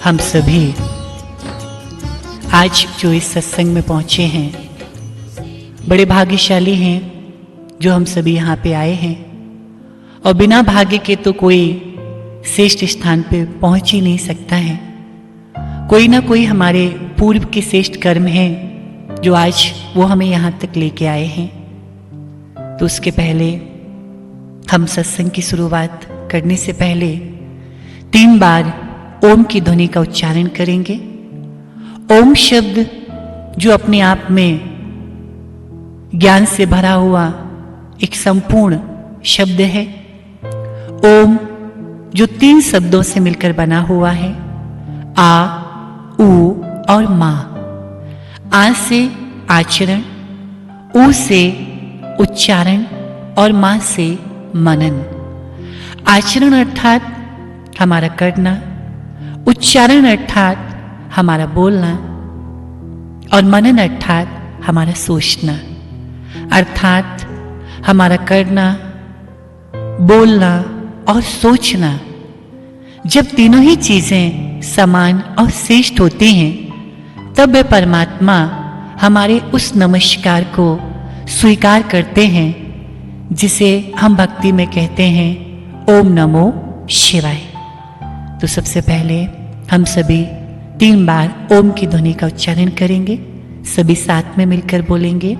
हम सभी आज जो इस सत्संग में पहुंचे हैं बड़े भाग्यशाली हैं जो हम सभी यहाँ पे आए हैं। और बिना भाग्य के तो कोई श्रेष्ठ स्थान पे पहुंच ही नहीं सकता है। कोई ना कोई हमारे पूर्व के श्रेष्ठ कर्म हैं जो आज वो हमें यहाँ तक लेके आए हैं। तो उसके पहले हम सत्संग की शुरुआत करने से पहले 3 बार ओम की ध्वनि का उच्चारण करेंगे। ओम शब्द जो अपने आप में ज्ञान से भरा हुआ एक संपूर्ण शब्द है। ओम जो 3 शब्दों से मिलकर बना हुआ है, आ, उ और मा। आ से आचरण, उ से उच्चारण और मा से मनन। आचरण अर्थात हमारा करना, उच्चारण अर्थात हमारा बोलना और मनन अर्थात हमारा सोचना। अर्थात हमारा करना, बोलना और सोचना जब तीनों ही चीजें समान और श्रेष्ठ होती हैं तब वे परमात्मा हमारे उस नमस्कार को स्वीकार करते हैं जिसे हम भक्ति में कहते हैं ओम नमो शिवाय। तो सबसे पहले हम सभी 3 बार ओम की ध्वनि का उच्चारण करेंगे। सभी साथ में मिलकर बोलेंगे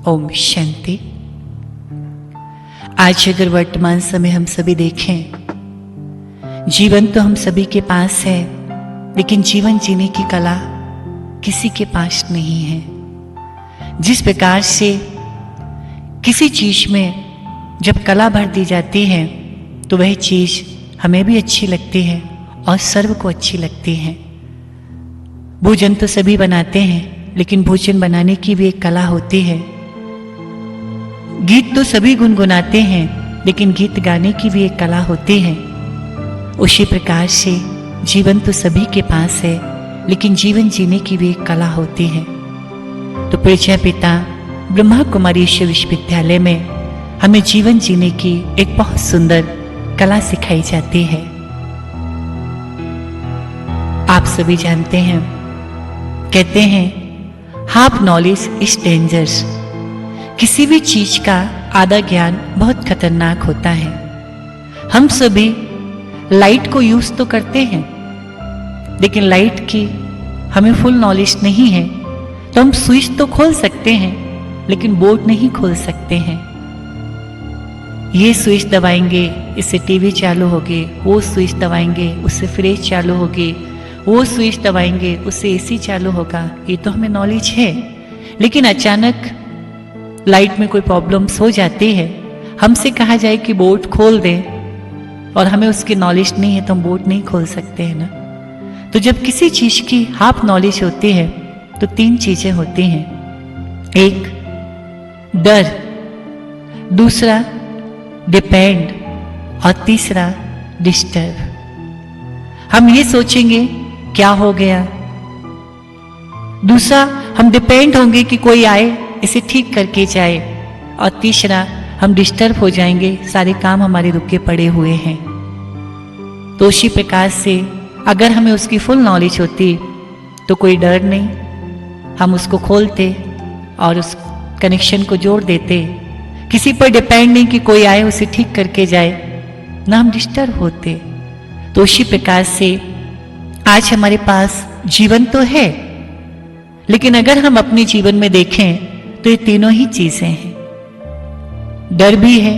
ओम शांति। आज अगर वर्तमान समय हम सभी देखें, जीवन तो हम सभी के पास है, लेकिन जीवन जीने की कला किसी के पास नहीं है। जिस प्रकार से किसी चीज में जब कला भर दी जाती है तो वह चीज हमें भी अच्छी लगती है और सर्व को अच्छी लगती है। भोजन तो सभी बनाते हैं, लेकिन भोजन बनाने की भी एक कला होती है। गीत तो सभी गुनगुनाते हैं, लेकिन गीत गाने की भी एक कला होती है। उसी प्रकार से जीवन तो सभी के पास है, लेकिन जीवन जीने की भी एक कला होती है। तो प्रजापिता ब्रह्मा कुमारी विश्वविद्यालय में हमें जीवन जीने की एक बहुत सुंदर कला सिखाई जाती है। आप सभी जानते हैं, कहते हैं हाफ नॉलेज इज डेंजरस। किसी भी चीज का आधा ज्ञान बहुत खतरनाक होता है। हम सभी लाइट को यूज तो करते हैं, लेकिन लाइट की हमें फुल नॉलेज नहीं है। तो हम स्विच तो खोल सकते हैं, लेकिन बोर्ड नहीं खोल सकते हैं। ये स्विच दबाएंगे, इससे टीवी चालू होगी, वो स्विच दबाएंगे, उससे फ्रिज चालू होगी, वो स्विच दबाएंगे, उससे एसी चालू होगा। ये तो हमें नॉलेज है, लेकिन अचानक लाइट में कोई प्रॉब्लम्स हो जाती है, हमसे कहा जाए कि बोर्ड खोल दें और हमें उसकी नॉलेज नहीं है तो हम बोर्ड नहीं खोल सकते हैं ना। तो जब किसी चीज की हाफ नॉलेज होती है तो 3 चीजें होती हैं। एक डर, दूसरा डिपेंड और तीसरा डिस्टर्ब। हम ये सोचेंगे क्या हो गया, दूसरा हम डिपेंड होंगे कि कोई आए इसे ठीक करके जाए, और तीसरा हम डिस्टर्ब हो जाएंगे, सारे काम हमारे रुके पड़े हुए हैं। तो उसी प्रकार से अगर हमें उसकी फुल नॉलेज होती तो कोई डर नहीं, हम उसको खोलते और उस कनेक्शन को जोड़ देते। किसी पर डिपेंड नहीं कि कोई आए उसे ठीक करके जाए, ना हम डिस्टर्ब होते। तो उसी प्रकार से आज हमारे पास जीवन तो है, लेकिन अगर हम अपने जीवन में देखें तो ये तीनों ही चीजें हैं। डर भी है,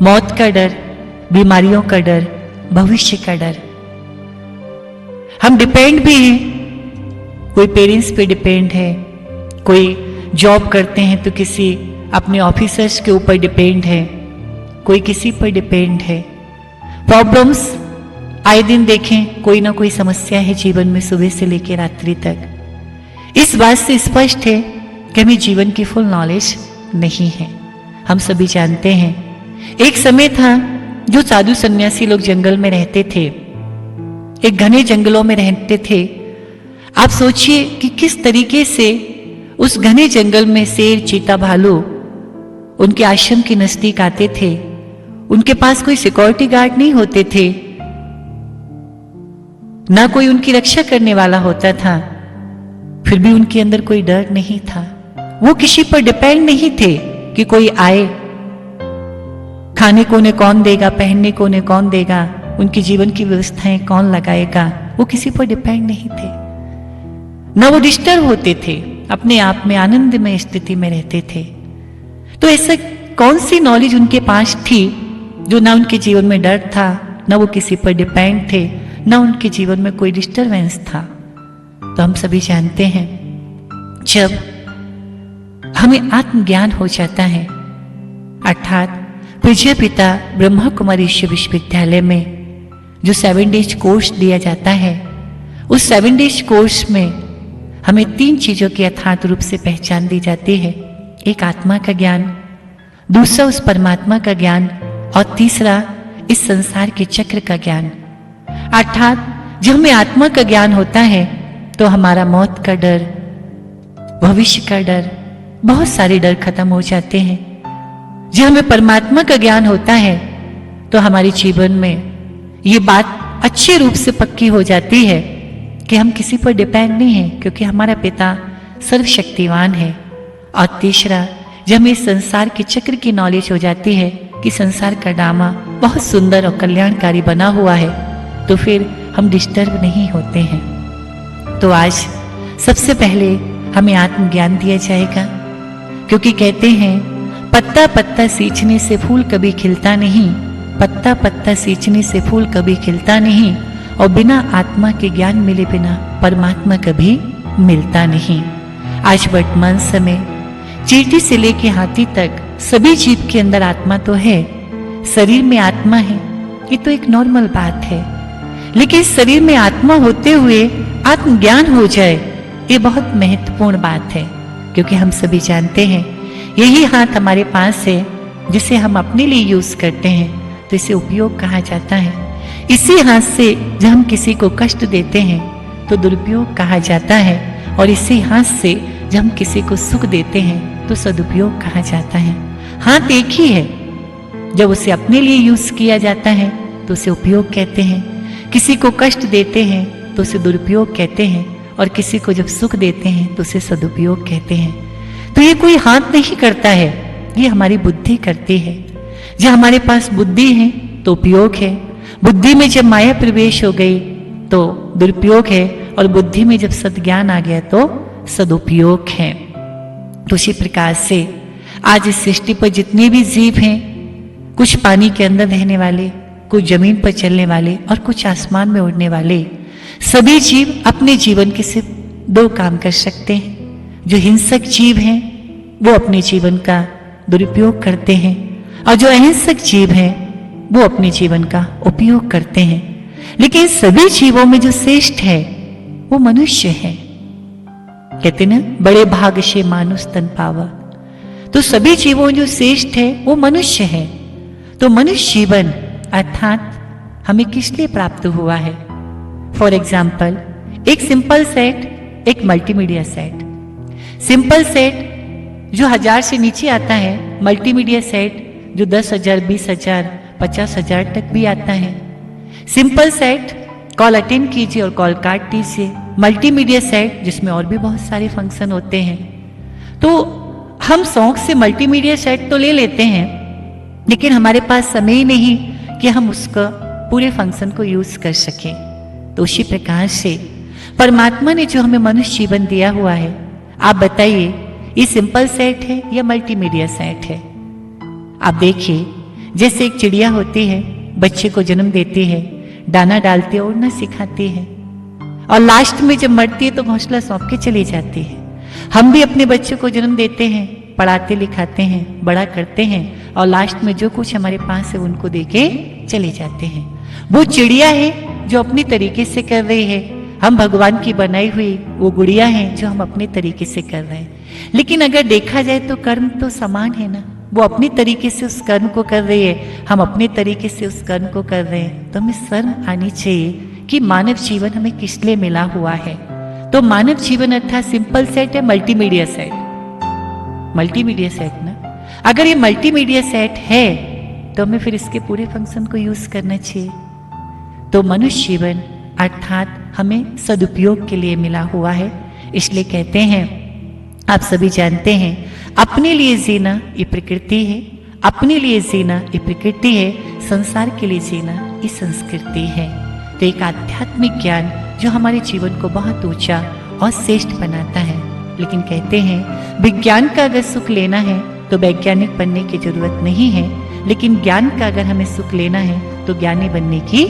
मौत का डर, बीमारियों का डर, भविष्य का डर। हम डिपेंड भी हैं, कोई पेरेंट्स पे डिपेंड है, कोई जॉब करते हैं तो किसी अपने ऑफिसर्स के ऊपर डिपेंड है, कोई किसी पर डिपेंड है। प्रॉब्लम्स आए दिन देखें, कोई ना कोई समस्या है जीवन में सुबह से लेकर रात्रि तक। इस बात से स्पष्ट है कि हमें जीवन की फुल नॉलेज नहीं है। हम सभी जानते हैं एक समय था जो साधु सन्यासी लोग जंगल में रहते थे, एक घने जंगलों में रहते थे। आप सोचिए कि किस तरीके से उस घने जंगल में शेर, चीता, भालू उनके आश्रम के नजदीक आते थे। उनके पास कोई सिक्योरिटी गार्ड नहीं होते थे, ना कोई उनकी रक्षा करने वाला होता था, फिर भी उनके अंदर कोई डर नहीं था। वो किसी पर डिपेंड नहीं थे कि कोई आए, खाने को उन्हें कौन देगा, पहनने को उन्हें कौन देगा, उनकी जीवन की व्यवस्थाएं कौन लगाएगा। वो किसी पर डिपेंड नहीं थे, ना वो डिस्टर्ब होते थे, अपने आप में आनंदमय स्थिति में रहते थे। तो ऐसा कौन सी नॉलेज उनके पास थी जो ना उनके जीवन में डर था, ना वो किसी पर डिपेंड थे, ना उनके जीवन में कोई डिस्टरबेंस था। तो हम सभी जानते हैं जब हमें आत्मज्ञान हो जाता है, अर्थात पूज्य पिता ब्रह्मा कुमारी विश्वविद्यालय में जो 7 डेज कोर्स दिया जाता है, उस 7 डेज कोर्स में हमें 3 चीजों की यथार्थ रूप से पहचान दी जाती है। एक आत्मा का ज्ञान, दूसरा उस परमात्मा का ज्ञान, और तीसरा इस संसार के चक्र का ज्ञान। अर्थात जब हमें आत्मा का ज्ञान होता है तो हमारा मौत का डर, भविष्य का डर, बहुत सारे डर खत्म हो जाते हैं। जब हमें परमात्मा का ज्ञान होता है तो हमारे जीवन में ये बात अच्छे रूप से पक्की हो जाती है कि हम किसी पर डिपेंड नहीं हैं, क्योंकि हमारा पिता सर्वशक्तिवान है। और तीसरा, जब हमें संसार के चक्र की नॉलेज हो जाती है कि संसार का ड्रामा बहुत सुंदर और कल्याणकारी बना हुआ है, तो फिर हम डिस्टर्ब नहीं होते हैं। तो आज सबसे पहले हमें आत्मज्ञान दिया जाएगा, क्योंकि कहते हैं पत्ता पत्ता सींचने से फूल कभी खिलता नहीं, पत्ता पत्ता सींचने से फूल कभी खिलता नहीं, और बिना आत्मा के ज्ञान मिले बिना परमात्मा कभी मिलता नहीं। आज वर्तमान समय चींटी से लेके हाथी तक सभी जीव के अंदर आत्मा तो है, शरीर में आत्मा है, ये तो एक नॉर्मल बात है। लेकिन शरीर में आत्मा होते हुए आत्मज्ञान हो जाए, ये बहुत महत्वपूर्ण बात है, क्योंकि हम सभी जानते हैं यही हाथ हमारे पास है जिसे हम अपने लिए यूज करते हैं, तो इसे उपयोग कहा जाता है। इसी हाथ से जब हम किसी को कष्ट देते हैं तो दुरुपयोग कहा जाता है, और इसी हाथ से जब हम किसी को सुख देते हैं तो सदुपयोग कहा जाता है। हाथ एक ही है, जब उसे अपने लिए यूज किया जाता है तो उसे उपयोग कहते हैं, किसी को कष्ट देते हैं तो उसे दुरुपयोग कहते हैं, और किसी को जब सुख देते हैं तो उसे सदुपयोग कहते हैं। तो ये कोई हाथ नहीं करता है, ये हमारी बुद्धि करती है। जब हमारे पास बुद्धि है तो उपयोग है, बुद्धि में जब माया प्रवेश हो गई तो दुरुपयोग है, और बुद्धि में जब सद्ज्ञान आ गया तो सदुपयोग है। तो उसी प्रकार से आज इस सृष्टि पर जितने भी जीव हैं, कुछ पानी के अंदर रहने वाले, कुछ जमीन पर चलने वाले, और कुछ आसमान में उड़ने वाले, सभी जीव अपने जीवन के सिर्फ 2 काम कर सकते हैं। जो हिंसक जीव हैं वो अपने जीवन का दुरुपयोग करते हैं, और जो अहिंसक जीव हैं वो अपने जीवन का उपयोग करते हैं। लेकिन सभी जीवों में जो श्रेष्ठ है वो मनुष्य है। कहते ना, बड़े भाग से मानुष तन पावा। तो सभी जीवों जो श्रेष्ठ है वो मनुष्य है। तो मनुष्य जीवन अर्थात हमें किस लिए प्राप्त हुआ है? फॉर एग्जाम्पल, एक सिंपल सेट, एक मल्टीमीडिया सेट। सिंपल सेट जो 1000 से नीचे आता है, मल्टीमीडिया सेट जो 10,000, 20,000, 50,000 तक भी आता है। सिंपल सेट कॉल अटेंड कीजिए और कॉल काट दीजिए। मल्टीमीडिया सेट जिसमें और भी बहुत सारे फंक्शन होते हैं। तो हम शौक से मल्टीमीडिया सेट तो ले लेते हैं, लेकिन हमारे पास समय ही नहीं कि हम उसका पूरे फंक्शन को यूज कर सकें। तो उसी प्रकार से परमात्मा ने जो हमें मनुष्य जीवन दिया हुआ है, आप बताइए ये सिंपल सेट है या मल्टीमीडिया सेट है? आप देखिए, जैसे एक चिड़िया होती है, बच्चे को जन्म देती है, दाना डालती है, उड़ना सिखाती है, और लास्ट में जब मरती है तो घोंसला सौंप के चली जाती है। हम भी अपने बच्चे को जन्म देते हैं, पढ़ाते लिखाते हैं, बड़ा करते हैं और लास्ट में जो कुछ हमारे पास है उनको देके चले जाते हैं। वो चिड़िया है जो अपने तरीके से कर रही है, हम भगवान की बनाई हुई वो गुड़िया हैं जो हम अपने तरीके से कर रहे हैं। लेकिन अगर देखा जाए तो कर्म तो समान है ना, वो अपनी तरीके से उस कर्म को कर रही है, हम अपने तरीके से उस कर्म को कर रहे हैं। तो हमें शर्म आनी चाहिए कि मानव जीवन हमें किस लिए मिला हुआ है। तो मानव जीवन अर्थात सिंपल सेट है मल्टीमीडिया सेट, मल्टीमीडिया सेट ना। अगर ये मल्टीमीडिया सेट है तो हमें फिर इसके पूरे फंक्शन को यूज करना चाहिए। तो मनुष्य जीवन अर्थात हमें सदुपयोग के लिए मिला हुआ है। इसलिए कहते हैं, आप सभी जानते हैं, अपने लिए जीना ये प्रकृति है, अपने लिए जीना ये प्रकृति है, संसार के लिए जीना ये संस्कृति है। तो एक आध्यात्मिक ज्ञान जो हमारे जीवन को बहुत ऊंचा और श्रेष्ठ बनाता है। लेकिन कहते हैं विज्ञान का अगर सुख लेना है तो वैज्ञानिक बनने की जरूरत नहीं है, लेकिन ज्ञान का अगर हमें सुख लेना है तो ज्ञानी बनने की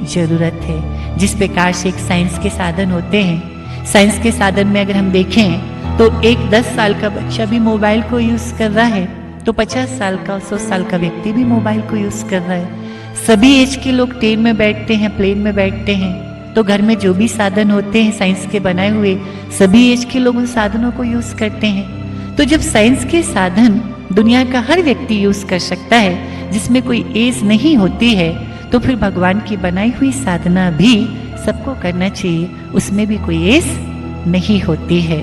जरूरत है। जिस प्रकार से एक साइंस के साधन होते हैं, साइंस के साधन में अगर हम देखें तो एक 10 साल का बच्चा भी मोबाइल को यूज कर रहा है, तो 50 साल का 100 साल का व्यक्ति भी मोबाइल को यूज कर रहा है। सभी एज के लोग ट्रेन में बैठते हैं, प्लेन में बैठते हैं। तो घर में जो भी साधन होते हैं साइंस के बनाए हुए, सभी एज के लोग उन साधनों को यूज करते हैं। तो जब साइंस के साधन दुनिया का हर व्यक्ति यूज कर सकता है, जिसमें कोई एज नहीं होती है, तो फिर भगवान की बनाई हुई साधना भी सबको करना चाहिए, उसमें भी कोई एज नहीं होती है।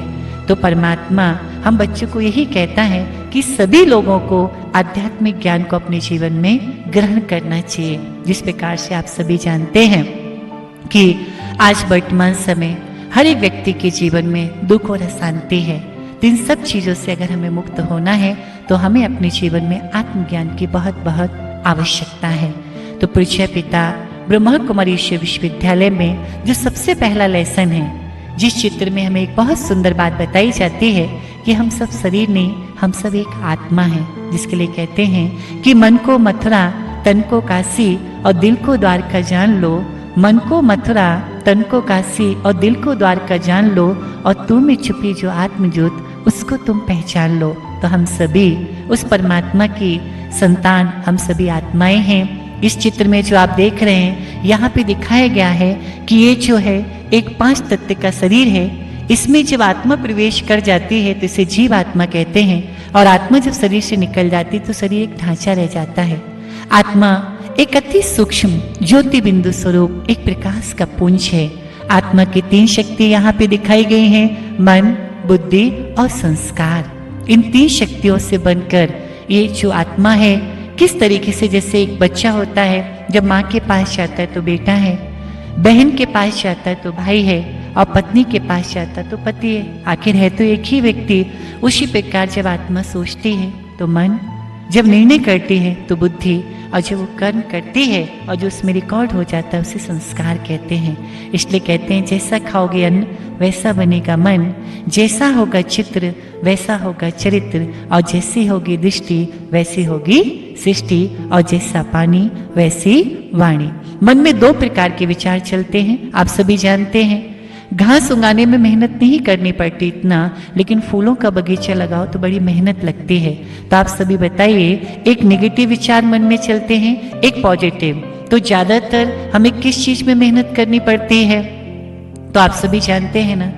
तो परमात्मा हम बच्चों को यही कहता है कि सभी लोगों को आध्यात्मिक ज्ञान को अपने जीवन में ग्रहण करना चाहिए। जिस प्रकार से आप सभी जानते हैं कि आज वर्तमान समय हर एक व्यक्ति के जीवन में दुख और अशांति है। तो इन सब चीजों से अगर हमें मुक्त होना है तो हमें अपने जीवन में आत्मज्ञान की बहुत बहुत आवश्यकता है। तो पूज्य पिता ब्रह्मा कुमारी विश्वविद्यालय में जो सबसे पहला लेसन है, जिस चित्र में हमें एक बहुत सुंदर बात बताई जाती है कि हम सब शरीर नहीं, हम सब एक आत्मा है, जिसके लिए कहते हैं कि मन को मथुरा तन को काशी और दिल को द्वारका जान लो। मन को मथुरा तन को काशी और दिल को द्वारका जान लो, और तुम में छुपी जो आत्मज्योत उसको तुम पहचान लो। तो हम सभी उस परमात्मा की संतान, हम सभी आत्माएं हैं। इस चित्र में जो आप देख रहे हैं, यहाँ पे दिखाया गया है कि ये जो है एक 5 तत्व का शरीर है। इसमें जब आत्मा प्रवेश कर जाती है तो इसे जीव आत्मा कहते हैं, और आत्मा जब शरीर से निकल जाती है तो शरीर एक ढांचा रह जाता है। आत्मा एक अति सूक्ष्म ज्योति बिंदु स्वरूप एक प्रकाश का पुंज है। आत्मा की 3 शक्ति यहाँ पे दिखाई गई हैं, मन, बुद्धि और संस्कार। इन 3 शक्तियों से बनकर ये जो आत्मा है, किस तरीके से, जैसे एक बच्चा होता है, जब माँ के पास जाता है तो बेटा है, बहन के पास जाता है तो भाई है, और पत्नी के पास जाता है तो पति है। आखिर है तो एक ही व्यक्ति। उसी प्रकार जब आत्मा सोचती है तो मन, जब निर्णय करती है तो बुद्धि, और जब वो कर्म करती है और जो उसमें रिकॉर्ड हो जाता है उसे संस्कार कहते हैं। इसलिए कहते हैं जैसा खाओगे अन्न वैसा बनेगा मन, जैसा होगा चित्र वैसा होगा चरित्र, और जैसी होगी दृष्टि वैसी होगी सृष्टि, और जैसा पानी वैसी वाणी। मन में 2 प्रकार के विचार चलते हैं, आप सभी जानते हैं। घास उगाने में मेहनत नहीं करनी पड़ती इतना, लेकिन फूलों का बगीचा लगाओ तो बड़ी मेहनत लगती है। तो आप सभी बताइए, एक नेगेटिव विचार मन में चलते हैं, एक पॉजिटिव। तो ज्यादातर हमें किस चीज में मेहनत करनी पड़ती है? तो आप सभी जानते हैं ना,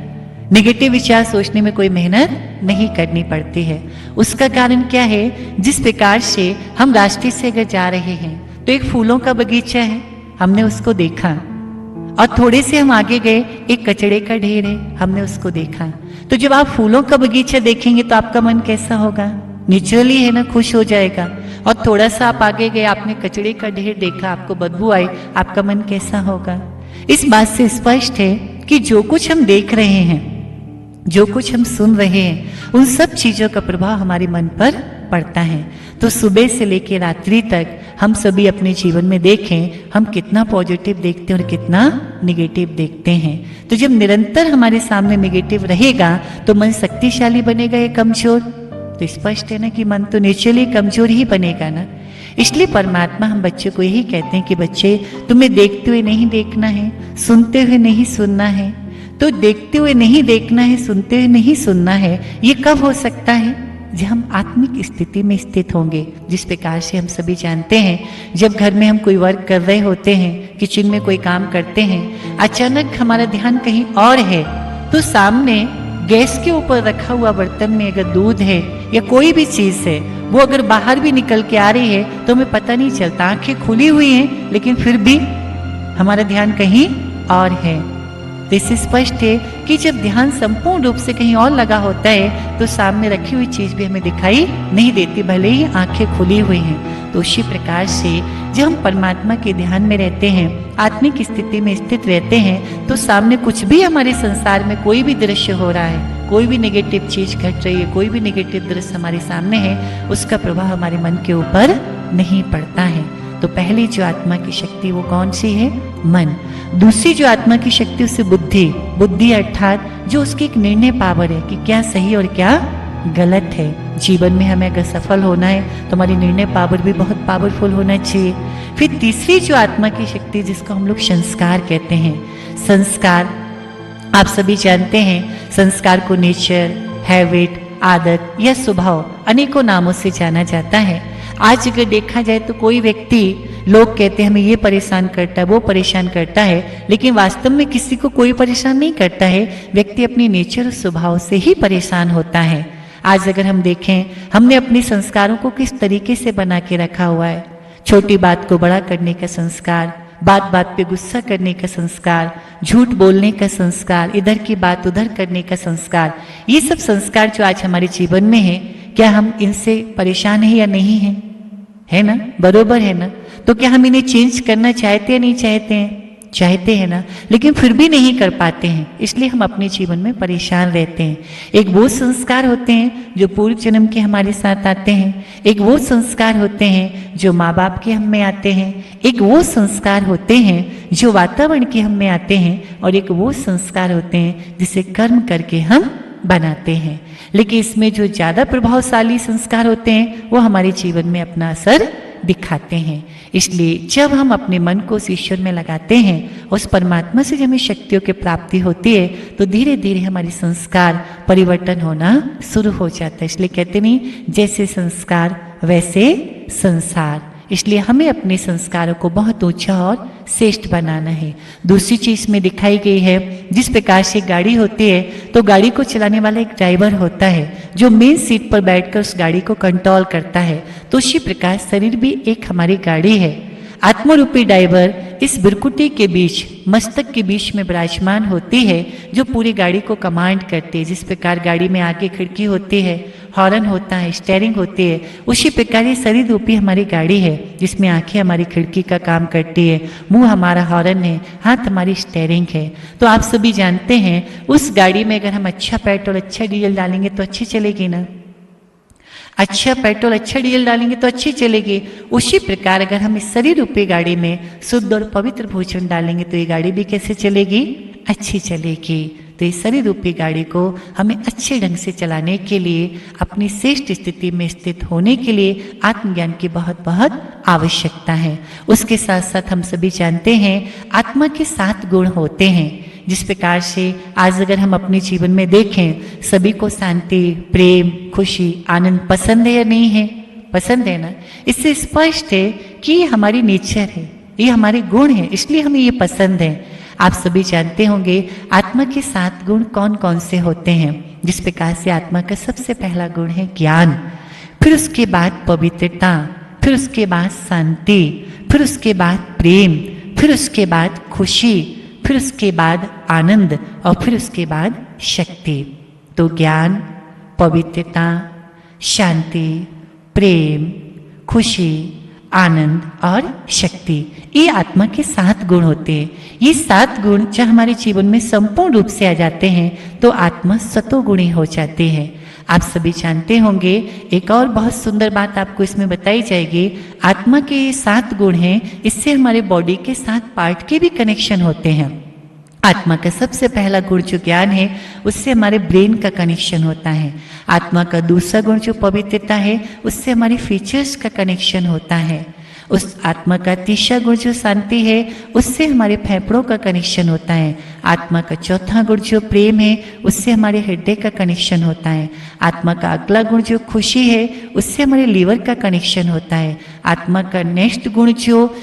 नेगेटिव विचार सोचने में कोई मेहनत नहीं करनी पड़ती है। उसका कारण क्या है? जिस प्रकार से हम रास्ते से अगर जा रहे हैं तो एक फूलों का बगीचा है, हमने उसको देखा, और थोड़े से हम आगे गए, एक कचड़े का ढेर है, हमने उसको देखा। तो जब आप फूलों का बगीचा देखेंगे तो आपका मन कैसा होगा? नेचुरली है ना, खुश हो जाएगा। और थोड़ा सा आप आगे गए, आपने कचड़े का ढेर देखा, आपको बदबू आई, आपका मन कैसा होगा? इस बात से स्पष्ट है कि जो कुछ हम देख रहे हैं, जो कुछ हम सुन रहे हैं, उन सब चीजों का प्रभाव हमारे मन पर पड़ता है। तो सुबह से लेकर रात्रि तक हम सभी अपने जीवन में देखें, हम कितना पॉजिटिव देखते हैं और कितना निगेटिव देखते हैं। तो जब निरंतर हमारे सामने निगेटिव रहेगा तो मन शक्तिशाली बनेगा या कमजोर? तो स्पष्ट है ना कि मन तो नेचुरली कमजोर ही बनेगा ना। इसलिए परमात्मा हम बच्चों को यही कहते हैं कि बच्चे, तुम्हें देखते हुए नहीं देखना है, सुनते हुए नहीं सुनना है। तो देखते हुए नहीं देखना है, सुनते हुए नहीं सुनना है, ये कब हो सकता है? जब हम आत्मिक स्थिति में स्थित होंगे। जिस प्रकार से हम सभी जानते हैं, जब घर में हम कोई वर्क कर रहे होते हैं, किचन में कोई काम करते हैं, अचानक हमारा ध्यान कहीं और है, तो सामने गैस के ऊपर रखा हुआ बर्तन में अगर दूध है या कोई भी चीज है, वो अगर बाहर भी निकल के आ रही है तो हमें पता नहीं चलता। आंखें खुली हुई हैं लेकिन फिर भी हमारा ध्यान कहीं और है। तो इससे स्पष्ट है कि जब ध्यान संपूर्ण रूप से कहीं और लगा होता है तो सामने रखी हुई चीज भी हमें दिखाई नहीं देती, भले ही आंखें खुली हुई हैं। तो उसी प्रकार से जब हम परमात्मा के ध्यान में रहते हैं, आत्मिक स्थिति में स्थित रहते हैं, तो सामने कुछ भी हमारे संसार में कोई भी दृश्य हो रहा है, कोई भी नेगेटिव चीज घट रही है, कोई भी नेगेटिव दृश्य हमारे सामने है, उसका प्रभाव हमारे मन के ऊपर नहीं पड़ता है। तो पहली जो आत्मा की शक्ति वो कौन सी है? मन। दूसरी जो आत्मा की शक्ति उससे बुद्धि। बुद्धि अर्थात जो उसकी एक निर्णय पावर है कि क्या सही और क्या गलत है। जीवन में हमें अगर सफल होना है तो हमारी निर्णय पावर भी बहुत पावरफुल होना चाहिए। फिर तीसरी जो आत्मा की शक्ति जिसको हम लोग संस्कार कहते हैं। संस्कार आप सभी जानते हैं, संस्कार को नेचर, हैबिट, आदत या स्वभाव अनेकों नामों से जाना जाता है। आज अगर देखा जाए तो कोई व्यक्ति, लोग कहते हैं हमें ये परेशान करता है, वो परेशान करता है, लेकिन वास्तव में किसी को कोई परेशान नहीं करता है। व्यक्ति अपनी नेचर और स्वभाव से ही परेशान होता है। आज अगर हम देखें, हमने अपने संस्कारों को किस तरीके से बना के रखा हुआ है। छोटी बात को बड़ा करने का संस्कार, बात बात पे गुस्सा करने का संस्कार, झूठ बोलने का संस्कार, इधर की बात उधर करने का संस्कार, ये सब संस्कार जो आज हमारे जीवन में है, क्या हम इनसे परेशान हैं या नहीं हैं? है ना? बरोबर है ना? तो क्या हम इन्हें चेंज करना चाहते हैं नहीं चाहते हैं? चाहते हैं ना, लेकिन फिर भी नहीं कर पाते हैं, इसलिए हम अपने जीवन में परेशान रहते हैं। एक वो संस्कार होते हैं जो पूर्व जन्म के हमारे साथ आते हैं, एक वो संस्कार होते हैं जो माँ बाप के हम में आते हैं, एक वो संस्कार होते हैं जो वातावरण के हम में आते हैं, और एक वो संस्कार होते हैं जिसे कर्म करके हम बनाते हैं। लेकिन इसमें जो ज्यादा प्रभावशाली संस्कार होते हैं वो हमारे जीवन में अपना असर दिखाते हैं। इसलिए जब हम अपने मन को उस ईश्वर में लगाते हैं, उस परमात्मा से जब हमें शक्तियों की प्राप्ति होती है, तो धीरे धीरे हमारे संस्कार परिवर्तन होना शुरू हो जाता है। इसलिए कहते नहीं, जैसे संस्कार वैसे संसार। इसलिए हमें अपने संस्कारों को बहुत ऊंचा और श्रेष्ठ बनाना है। दूसरी चीज में दिखाई गई है, जिस प्रकार से गाड़ी होती है तो गाड़ी को चलाने वाला एक ड्राइवर होता है जो मेन सीट पर बैठकर उस गाड़ी को कंट्रोल करता है। तो उसी प्रकार शरीर भी एक हमारी गाड़ी है। आत्मरूपी ड्राइवर इस बिरकुटी के बीच, मस्तक के बीच में विराजमान होती है, जो पूरी गाड़ी को कमांड करती है। जिस प्रकार गाड़ी में आगे खिड़की होती है, हॉर्न होता है, स्टीयरिंग होती है, उसी प्रकार ये शरीर रूपी हमारी गाड़ी है, जिसमें आंखें हमारी खिड़की का काम करती है, मुंह हमारा हॉर्न है, हाथ हमारी स्टीयरिंग है। तो आप सभी जानते हैं, उस गाड़ी में अगर हम अच्छा पेट्रोल, अच्छा डीजल डालेंगे तो अच्छी चलेगी ना। अच्छा पेट्रोल, अच्छा डीजल डालेंगे तो अच्छी चलेगी। उसी प्रकार अगर हम इस शरीर रूपी गाड़ी में शुद्ध और पवित्र भोजन डालेंगे तो ये गाड़ी भी कैसे चलेगी? अच्छी चलेगी। तो इस शरीर रूपी गाड़ी को हमें अच्छे ढंग से चलाने के लिए, अपनी श्रेष्ठ स्थिति में स्थित होने के लिए आत्मज्ञान की बहुत बहुत आवश्यकता है। उसके साथ साथ हम सभी जानते हैं, आत्मा के 7 गुण होते हैं। जिस प्रकार से आज अगर हम अपने जीवन में देखें, सभी को शांति, प्रेम, खुशी, आनंद पसंद है या नहीं है? पसंद है ना। इससे स्पष्ट है कि ये हमारी नेचर है, ये हमारे गुण है, इसलिए हमें ये पसंद है। आप सभी जानते होंगे आत्मा के 7 गुण कौन कौन से होते हैं। जिस प्रकार से आत्मा का सबसे पहला गुण है ज्ञान, फिर उसके बाद पवित्रता, फिर उसके बाद शांति, फिर उसके बाद प्रेम, फिर उसके बाद खुशी, फिर उसके बाद आनंद, और फिर उसके बाद शक्ति। तो ज्ञान, पवित्रता, शांति, प्रेम, खुशी, आनंद और शक्ति, ये आत्मा के 7 गुण होते हैं। ये 7 गुण जब हमारे जीवन में संपूर्ण रूप से आ जाते हैं तो आत्मा सतोगुणी हो जाते हैं। आप सभी जानते होंगे, एक और बहुत सुंदर बात आपको इसमें बताई जाएगी। आत्मा के 7 गुण हैं, इससे हमारे बॉडी के 7 पार्ट के भी कनेक्शन होते हैं। आत्मा का सबसे पहला गुण जो ज्ञान है, उससे हमारे ब्रेन का कनेक्शन होता है। आत्मा का दूसरा गुण जो पवित्रता है, उससे हमारे फीचर्स का कनेक्शन होता है। उस आत्मा का तीसरा गुण जो शांति है, उससे हमारे फेफड़ों का कनेक्शन होता है। आत्मा का चौथा गुण जो प्रेम है, उससे हमारे हृदय का कनेक्शन होता है। आत्मा का अगला गुण जो खुशी है, उससे हमारे लीवर का कनेक्शन होता है। आत्मा का नेक्स्ट गुण जो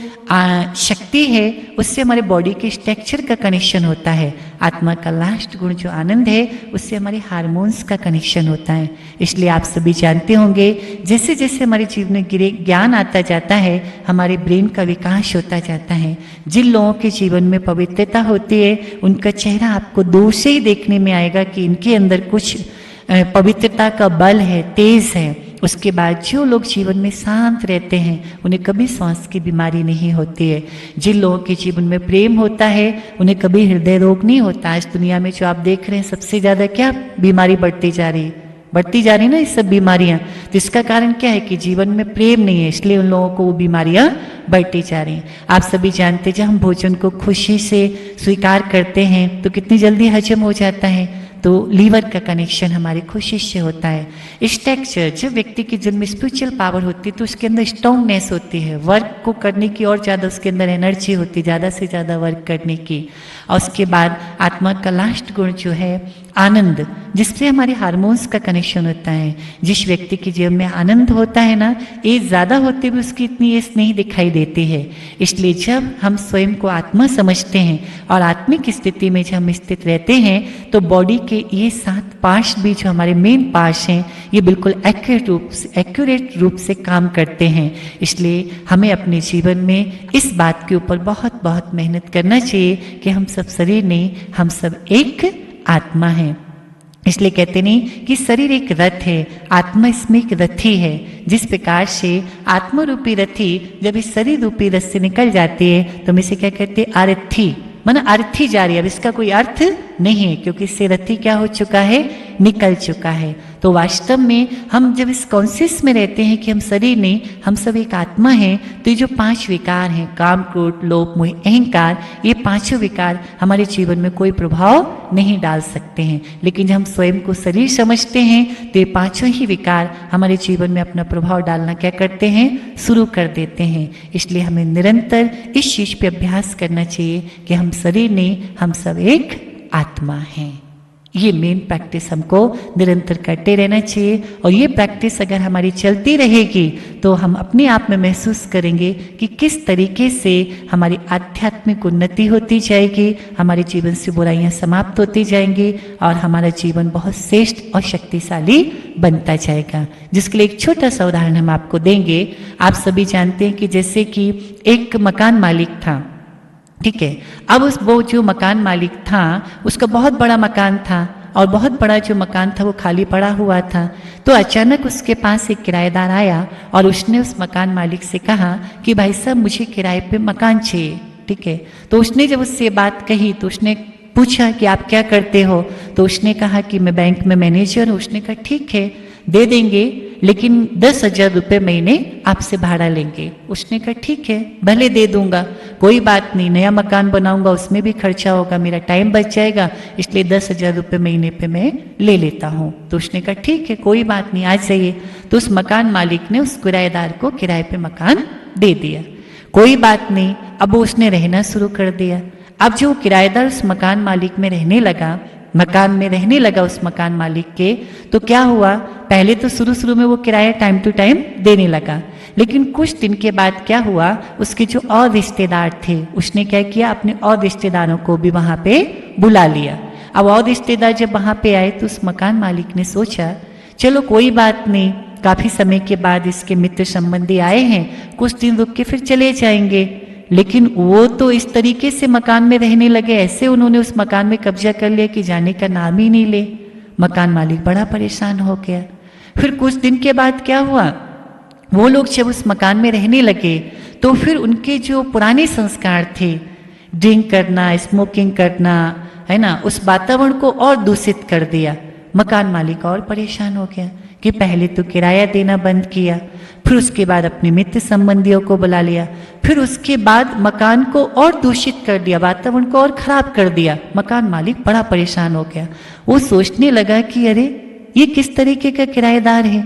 शक्ति है, उससे हमारे बॉडी के स्ट्रक्चर का कनेक्शन होता है। आत्मा का लास्ट गुण जो आनंद है, उससे हमारे हार्मोन्स का कनेक्शन होता है। इसलिए आप सभी जानते होंगे, जैसे जैसे हमारे जीवन में ज्ञान आता जाता है, हमारे ब्रेन का विकास होता जाता है। जिन लोगों के जीवन में पवित्रता होती है, उनका चेहरा आपको दूर से ही देखने में आएगा कि इनके अंदर कुछ पवित्रता का बल है, तेज है। उसके बाद जो लोग जीवन में शांत रहते हैं, उन्हें कभी सांस की बीमारी नहीं होती है। जिन लोगों के जीवन में प्रेम होता है, उन्हें कभी हृदय रोग नहीं होता। आज दुनिया में जो आप देख रहे हैं, सबसे ज़्यादा क्या बीमारी बढ़ती जा रही है ना, ये सब बीमारियां। तो इसका कारण क्या है कि जीवन में प्रेम नहीं है, इसलिए उन लोगों को वो बीमारियां बढ़ती जा रही हैं। आप सभी जानते हैं, जब हम भोजन को खुशी से स्वीकार करते हैं तो कितनी जल्दी हजम हो जाता है। तो लीवर का कनेक्शन हमारी खुशी से होता है। स्ट्रक्चर, जब व्यक्ति के जन्म में स्पिरिचुअल पावर होती है तो उसके अंदर स्ट्रांगनेस होती है, वर्क को करने की और ज़्यादा उसके अंदर एनर्जी होती है, ज़्यादा से ज़्यादा वर्क करने की। और उसके बाद आत्मा का लास्ट गुण जो है आनंद, जिससे हमारे हार्मोन्स का कनेक्शन होता है। जिस व्यक्ति के जीवन में आनंद होता है ना, एज ज़्यादा होते हुए उसकी इतनी एज नहीं दिखाई देती है। इसलिए जब हम स्वयं को आत्मा समझते हैं और आत्मिक स्थिति में जब हम स्थित रहते हैं, तो बॉडी के ये 7 पार्ट्स भी जो हमारे मेन पार्ट्स हैं, ये बिल्कुल एक्यूरेट रूप से काम करते हैं। इसलिए हमें अपने जीवन में इस बात के ऊपर बहुत बहुत मेहनत करना चाहिए कि हम सब शरीर नहीं, हम सब एक आत्मा है। इसलिए कहते नहीं कि शरीर एक रथ है, आत्मा इसमें एक रथी है। जिस प्रकार से आत्मा रूपी रथी जब इस शरीर रूपी रथ से निकल जाती है, तो हम इसे क्या कहते हैं, आरथी, माना अर्थी जा रही है। अब इसका कोई अर्थ नहीं है, क्योंकि इससे रथी क्या हो चुका है, निकल चुका है। तो वास्तव में हम जब इस कॉन्शियस में रहते हैं कि हम शरीर नहीं, हम सब एक आत्मा हैं, तो ये जो 5 विकार हैं, काम, क्रोध, लोभ, मोह, अहंकार, ये 5 विकार हमारे जीवन में कोई प्रभाव नहीं डाल सकते हैं। लेकिन जब हम स्वयं को शरीर समझते हैं, तो ये 5 ही विकार हमारे जीवन में अपना प्रभाव डालना क्या करते हैं, शुरू कर देते हैं। इसलिए हमें निरंतर इस चीज पे अभ्यास करना चाहिए कि हम शरीर नहीं, हम सब एक आत्मा हैं। ये मेन प्रैक्टिस हमको निरंतर करते रहना चाहिए। और ये प्रैक्टिस अगर हमारी चलती रहेगी, तो हम अपने आप में महसूस करेंगे कि किस तरीके से हमारी आध्यात्मिक उन्नति होती जाएगी, हमारे जीवन से बुराइयां समाप्त होती जाएंगी और हमारा जीवन बहुत श्रेष्ठ और शक्तिशाली बनता जाएगा। जिसके लिए एक छोटा सा उदाहरण हम आपको देंगे। आप सभी जानते हैं कि जैसे कि एक मकान मालिक था, ठीक है। अब वो जो मकान मालिक था, उसका बहुत बड़ा मकान था और बहुत बड़ा जो मकान था वो खाली पड़ा हुआ था। तो अचानक उसके पास एक किराएदार आया और उसने उस मकान मालिक से कहा कि भाई साहब, मुझे किराए पे मकान चाहिए, ठीक है। तो उसने जब उससे बात कही, तो उसने पूछा कि आप क्या करते हो, तो उसने कहा कि मैं बैंक में मैनेजर हूँ। उसने कहा ठीक है, दे देंगे, लेकिन 10,000 रुपये महीने आपसे भाड़ा लेंगे। उसने कहा ठीक है, भले दे दूंगा, कोई बात नहीं, नया मकान बनाऊंगा, उसमें भी खर्चा होगा, मेरा टाइम बच जाएगा, इसलिए 10,000 रुपये महीने पे मैं ले लेता हूँ। तो उसने कहा ठीक है, कोई बात नहीं, आ जाइए। तो उस मकान मालिक ने उस किराएदार को किराए पे मकान दे दिया। कोई बात नहीं, अब वो उसने रहना शुरू कर दिया। अब जो किराएदार उस मकान मालिक में रहने लगा, मकान में रहने लगा उस मकान मालिक के, तो क्या हुआ, पहले तो शुरू में वो किराया टाइम टू टाइम देने लगा, लेकिन कुछ दिन के बाद क्या हुआ, उसके जो और रिश्तेदार थे, उसने क्या किया, अपने और रिश्तेदारों को भी वहां पे बुला लिया। अब और रिश्तेदार जब वहां पे आए, तो उस मकान मालिक ने सोचा चलो कोई बात नहीं, काफी समय के बाद इसके मित्र संबंधी आए हैं, कुछ दिन रुक के फिर चले जाएंगे। लेकिन वो तो इस तरीके से मकान में रहने लगे, ऐसे उन्होंने उस मकान में कब्जा कर लिया कि जाने का नाम ही नहीं ले। मकान मालिक बड़ा परेशान हो गया। फिर कुछ दिन के बाद क्या हुआ, वो लोग जब उस मकान में रहने लगे, तो फिर उनके जो पुराने संस्कार थे, ड्रिंक करना, स्मोकिंग करना, है ना, उस वातावरण को और दूषित कर दिया। मकान मालिक और परेशान हो गया कि पहले तो किराया देना बंद किया, फिर उसके बाद अपने मित्र संबंधियों को बुला लिया, फिर उसके बाद मकान को और दूषित कर दिया, वातावरण को और खराब कर दिया। मकान मालिक बड़ा परेशान हो गया। वो सोचने लगा कि अरे ये किस तरीके का किराएदार है।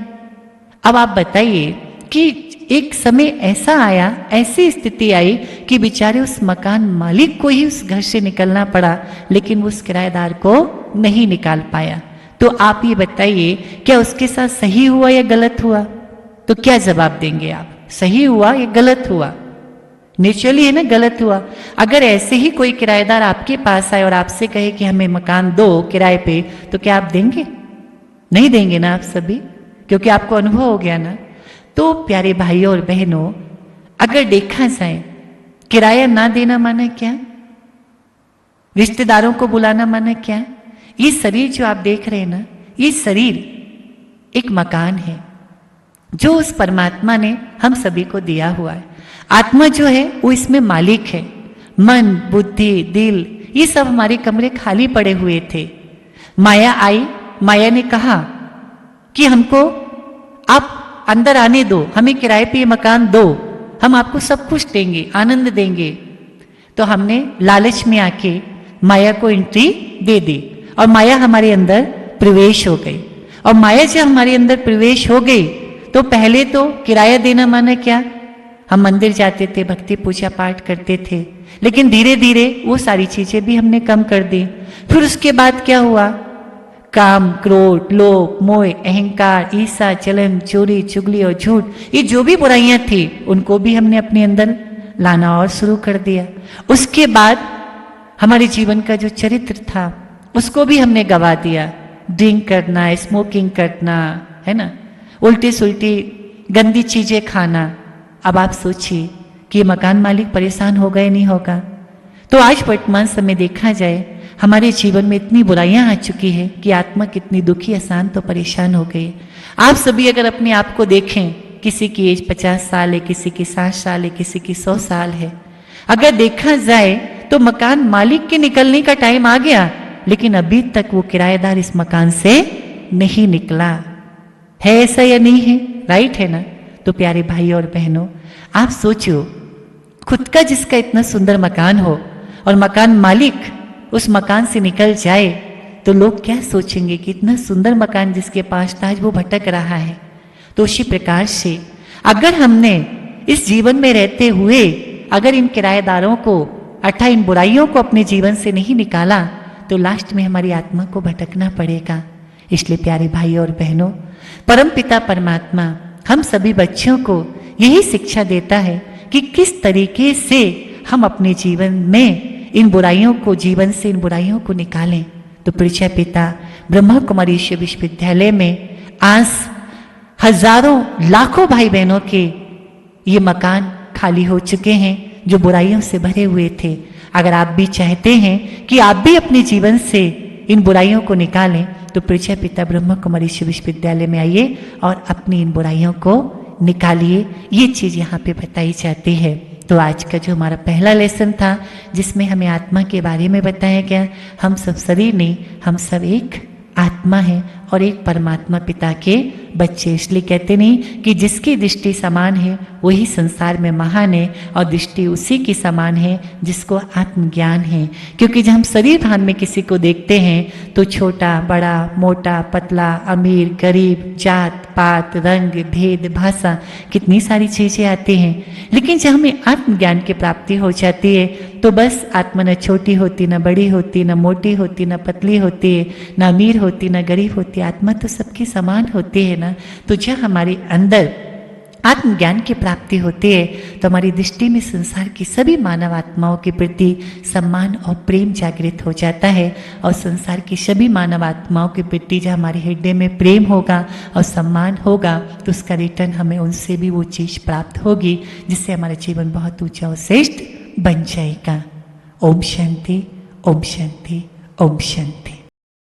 अब आप बताइए कि एक समय ऐसा आया, ऐसी स्थिति आई कि बेचारे उस मकान मालिक को ही उस घर से निकलना पड़ा, लेकिन वो उस किराएदार को नहीं निकाल पाया। तो आप ये बताइए, क्या उसके साथ सही हुआ या गलत हुआ? तो क्या जवाब देंगे आप? सही हुआ या गलत हुआ? नेचुरली है ना, गलत हुआ। अगर ऐसे ही कोई किराएदार आपके पास आए और आपसे कहे कि हमें मकान दो किराए पे, तो क्या आप देंगे? नहीं देंगे ना आप सभी, क्योंकि आपको अनुभव हो गया ना। तो प्यारे भाइयों और बहनों, अगर देखा जाए, किराया ना देना माना क्या? रिश्तेदारों को बुलाना माना क्या? ये शरीर जो आप देख रहे हैं ना, ये शरीर एक मकान है जो उस परमात्मा ने हम सभी को दिया हुआ है। आत्मा जो है वो इसमें मालिक है। मन, बुद्धि, दिल, ये सब हमारे कमरे खाली पड़े हुए थे। माया आई, माया ने कहा कि हमको आप अंदर आने दो, हमें किराए पे ये मकान दो, हम आपको सब कुछ देंगे, आनंद देंगे। तो हमने लालच में आके माया को एंट्री दे दी और माया हमारे अंदर प्रवेश हो गई। और माया जब हमारे अंदर प्रवेश हो गई तो पहले तो किराया देना माना क्या? हम मंदिर जाते थे, भक्ति पूजा पाठ करते थे, लेकिन धीरे धीरे वो सारी चीजें भी हमने कम कर दी। फिर उसके बाद क्या हुआ? काम, क्रोध, लोभ, मोह, अहंकार, ईर्ष्या, जलन, चोरी, चुगली और झूठ, ये जो भी बुराइयां थी उनको भी हमने अपने अंदर लाना और शुरू कर दिया। उसके बाद हमारे जीवन का जो चरित्र था उसको भी हमने गवा दिया। ड्रिंक करना, स्मोकिंग करना, है ना, उल्टी सुल्टी गंदी चीजें खाना। अब आप सोचिए कि ये मकान मालिक परेशान होगा या नहीं होगा? तो आज वर्तमान समय देखा जाए, हमारे जीवन में इतनी बुराइयां आ चुकी है कि आत्मा कितनी दुखी, अशांत तो परेशान हो गई। आप सभी अगर अपने आप को देखें, किसी की एज 50 साल है, किसी की 60 साल है, किसी की 100 साल है। अगर देखा जाए तो मकान मालिक के निकलने का टाइम आ गया, लेकिन अभी तक वो किराएदार इस मकान से नहीं निकला है। ऐसा या नहीं है? राइट है ना? तो प्यारे भाई और बहनों, आप सोचो, खुद का जिसका इतना सुंदर मकान हो और मकान मालिक उस मकान से निकल जाए तो लोग क्या सोचेंगे कि इतना सुंदर मकान जिसके पास था आज वो भटक रहा है। तो उसी प्रकार से अगर हमने इस जीवन में रहते हुए अगर इन किराएदारों को अर्थात इन बुराइयों को अपने जीवन से नहीं निकाला तो लास्ट में हमारी आत्मा को भटकना पड़ेगा। इसलिए प्यारे भाई और बहनों, परमपिता परमात्मा हम सभी बच्चों को यही शिक्षा देता है कि किस तरीके से हम अपने जीवन में इन बुराइयों को, जीवन से इन बुराइयों को निकालें। तो पृथ्वी पिता ब्रह्मा कुमारी विश्वविद्यालय में आज हजारों लाखों भाई बहनों के ये मकान खाली हो चुके हैं जो बुराइयों से भरे हुए थे। अगर आप भी चाहते हैं कि आप भी अपने जीवन से इन बुराइयों को निकालें तो पृथ्वी पिता ब्रह्मा कुमारी विश्वविद्यालय में आइए और अपनी इन बुराइयों को निकालिए। ये चीज यहाँ पे बताई जाती है। तो आज का जो हमारा पहला लेसन था जिसमें हमें आत्मा के बारे में बताया गया, हम सब शरीर नहीं, हम सब एक आत्मा है और एक परमात्मा पिता के बच्चे। इसलिए कहते नहीं कि जिसकी दृष्टि समान है वही संसार में महान है और दृष्टि उसी की समान है जिसको आत्मज्ञान है। क्योंकि जब हम शरीर भान में किसी को देखते हैं तो छोटा, बड़ा, मोटा, पतला, अमीर, गरीब, जात पात, रंग, भेद, भाषा, कितनी सारी चीजें आती हैं। लेकिन जब हमें आत्मज्ञान की प्राप्ति हो जाती है तो बस आत्मा न छोटी होती, न बड़ी होती, न मोटी होती, न पतली होती है, न अमीर होती, न गरीब होती, आत्मा तो सबकी समान होती है ना। तो जब हमारे अंदर आत्मज्ञान की प्राप्ति होती है तो हमारी दृष्टि में संसार की सभी मानव आत्माओं के प्रति सम्मान और प्रेम जागृत हो जाता है। और संसार की सभी मानव आत्माओं के प्रति जब हमारे हृदय में प्रेम होगा और सम्मान होगा तो उसका रिटर्न हमें उनसे भी वो चीज प्राप्त होगी जिससे हमारा जीवन बहुत ऊंचा और श्रेष्ठ बन जाएगा। ओम शांति, ओम शांति, ओम शांति।